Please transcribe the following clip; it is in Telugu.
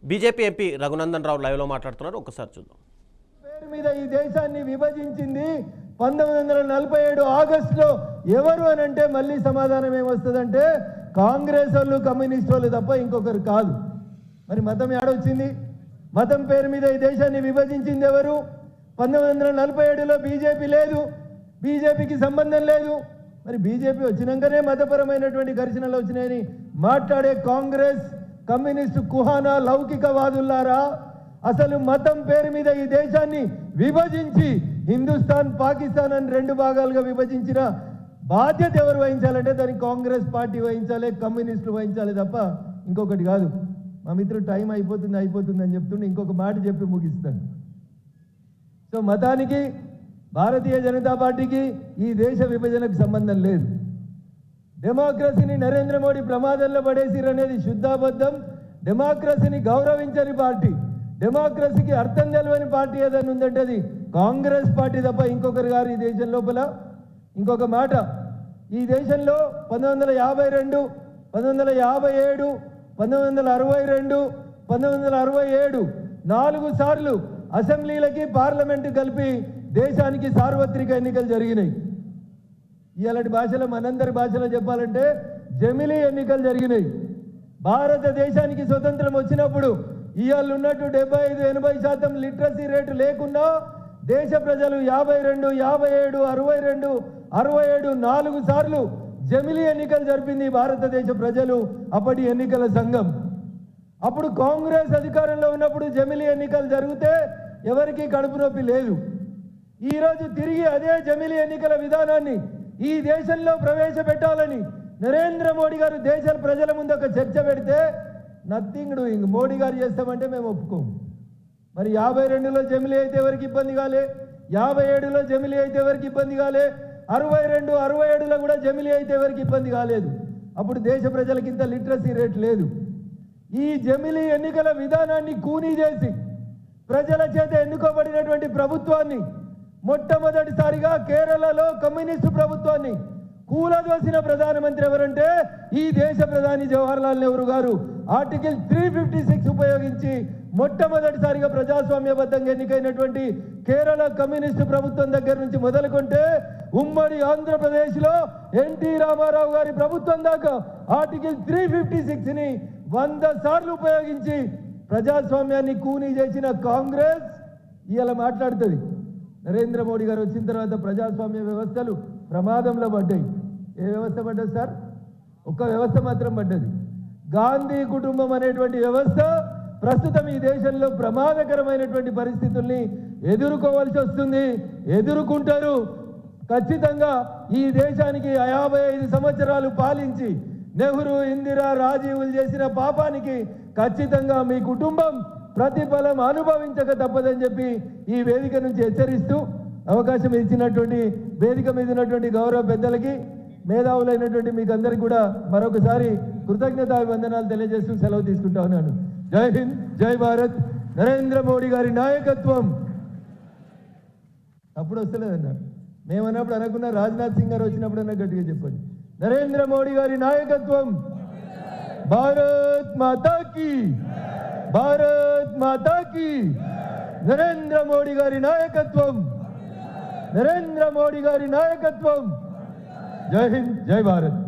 బీజేపీ ఎంపీ రఘునందన్ రావు లైవ్లో మాట్లాడుతున్నారు, ఒకసారి చూద్దాం. పేరు మీద ఈ దేశాన్ని విభజించింది 1947 ఆగస్టులో ఎవరు అని అంటే మళ్ళీ సమాధానం ఏమొస్తుందంటే కాంగ్రెస్ వాళ్ళు, కమ్యూనిస్ట్ వాళ్ళు తప్ప ఇంకొకరు కాదు. మరి మతం ఏడొచ్చింది? మతం పేరు మీద ఈ దేశాన్ని విభజించింది ఎవరు? 1947లో బీజేపీ లేదు, బీజేపీకి సంబంధం లేదు. మరి బీజేపీ వచ్చినాకనే మతపరమైనటువంటి ఘర్షణలు వచ్చినాయని మాట్లాడే కాంగ్రెస్, కమ్యూనిస్టు కుహానా లౌకికవాదులారా, అసలు మతం పేరు మీద ఈ దేశాన్ని విభజించి హిందుస్థాన్, పాకిస్తాన్ అని 2 భాగాలుగా విభజించిన బాధ్యత ఎవరు వహించాలంటే దానికి కాంగ్రెస్ పార్టీ వహించాలి, కమ్యూనిస్టులు వహించాలి తప్ప ఇంకొకటి కాదు. మా మిత్రుడు టైం అయిపోతుంది అని చెప్తుండే ఇంకొక మాట చెప్పి ముగిస్తాను. సో మతానికి, భారతీయ జనతా పార్టీకి ఈ దేశ విభజనకు సంబంధం లేదు. డెమోక్రసీని నరేంద్ర మోడీ ప్రమాదంలో పడేసిరనేది శుద్ధాబద్ధం. డెమోక్రసీని గౌరవించని పార్టీ, డెమోక్రసీకి అర్థం తెలియని పార్టీ ఏదైనా ఉందంటే అది కాంగ్రెస్ పార్టీ తప్ప ఇంకొకరు గారు ఈ దేశం లోపల. ఇంకొక మాట, ఈ దేశంలో 1952, 1957, 1962, 1967 4 సార్లు అసెంబ్లీలకి, పార్లమెంటు కలిపి దేశానికి సార్వత్రిక ఎన్నికలు జరిగినాయి. ఇలాంటి భాషలో, మనందరి భాషలో చెప్పాలంటే జమిలీ ఎన్నికలు జరిగినాయి. భారతదేశానికి స్వతంత్రం వచ్చినప్పుడు ఇవాళ ఉన్నట్టు 75-80% లిటరసీ రేటు లేకున్నా దేశ ప్రజలు 52, 57, 62, 67 4 సార్లు జమిలీ ఎన్నికలు జరిపింది భారతదేశ ప్రజలు, అప్పటి ఎన్నికల సంఘం. అప్పుడు కాంగ్రెస్ అధికారంలో ఉన్నప్పుడు జమిలీ ఎన్నికలు జరిగితే ఎవరికి కడుపు నొప్పి లేదు. ఈరోజు తిరిగి అదే జమిలీ ఎన్నికల విధానాన్ని ఈ దేశంలో ప్రవేశపెట్టాలని నరేంద్ర మోడీ గారు దేశ ప్రజల ముందు ఒక చర్చ పెడితే నథింగ్ డూయింగ్. మోడీ గారు చేస్తామంటే మేము ఒప్పుకోము. మరి 52లో జమిలీ అయితే ఎవరికి ఇబ్బంది కాలే, 57లో జమిలీ అయితే ఎవరికి ఇబ్బంది కాలే, 62, 67లో కూడా జమిలీ అయితే ఎవరికి ఇబ్బంది కాలేదు. అప్పుడు దేశ ప్రజలకి ఇంత లిటరసీ రేట్ లేదు. ఈ జమిలీ ఎన్నికల విధానాన్ని కూనీ చేసి ప్రజల చేత ఎన్నుకోబడినటువంటి ప్రభుత్వాన్ని, మొట్టమొదటిసారిగా కేరళలో కమ్యూనిస్టు ప్రభుత్వాన్ని కూలదోసిన ప్రధానమంత్రి ఎవరంటే ఈ దేశ ప్రధాని జవహర్లాల్ నెహ్రూ గారు. ఆర్టికల్ 356 ఉపయోగించి మొట్టమొదటిసారిగా ప్రజాస్వామ్యబద్ధంగా ఎన్నికైనటువంటి కేరళ కమ్యూనిస్టు ప్రభుత్వం దగ్గర నుంచి మొదలుకుంటే ఉమ్మడి ఆంధ్రప్రదేశ్లో ఎన్టీ రామారావు గారి ప్రభుత్వం దాకా ఆర్టికల్ 356ని 100 సార్లు ఉపయోగించి ప్రజాస్వామ్యాన్ని కూనీ చేసిన కాంగ్రెస్ ఇవాళ మాట్లాడుతుంది. నరేంద్ర మోడీ గారు వచ్చిన తర్వాత ప్రజాస్వామ్య వ్యవస్థలు ప్రమాదంలో పడ్డాయి. ఏ వ్యవస్థ పడ్డది సార్? ఒక్క వ్యవస్థ మాత్రం పడ్డది. గాంధీ కుటుంబం అనేటువంటి వ్యవస్థ ప్రస్తుతం ఈ దేశంలో ప్రమాదకరమైనటువంటి పరిస్థితుల్ని ఎదుర్కోవాల్సి వస్తుంది. ఎదుర్కొంటారు ఖచ్చితంగా. ఈ దేశానికి 55 సంవత్సరాలు పాలించి నెహ్రూ, ఇందిరా, రాజీవులు చేసిన పాపానికి ఖచ్చితంగా మీ కుటుంబం ప్రతిఫలం అనుభవించక తప్పదని చెప్పి ఈ వేదిక నుంచి హెచ్చరిస్తూ అవకాశం ఇచ్చినటువంటి వేదిక మీద ఉన్నటువంటి గౌరవ పెద్దలకి, మేధావులైనటువంటి మీకు అందరికీ కూడా మరొకసారి కృతజ్ఞతాభివందనాలు తెలియజేస్తూ సెలవు తీసుకుంటా ఉన్నాను. జై హింద్, జై భారత్. నరేంద్ర మోడీ గారి నాయకత్వం. అప్పుడు వస్తలేదన్నారు, మేమన్నప్పుడు అనకున్న రాజ్నాథ్ సింగ్ గారు వచ్చినప్పుడు అన్న గట్టిగా చెప్పండి. నరేంద్ర మోడీ గారి నాయకత్వం. భారత్ మాతా కీ, భారత్ మాతా కీ. నరేంద్ర మోడీ గారి నాయకత్వం, నరేంద్ర మోడీ గారి నాయకత్వం. జై హింద్, జై భారత్.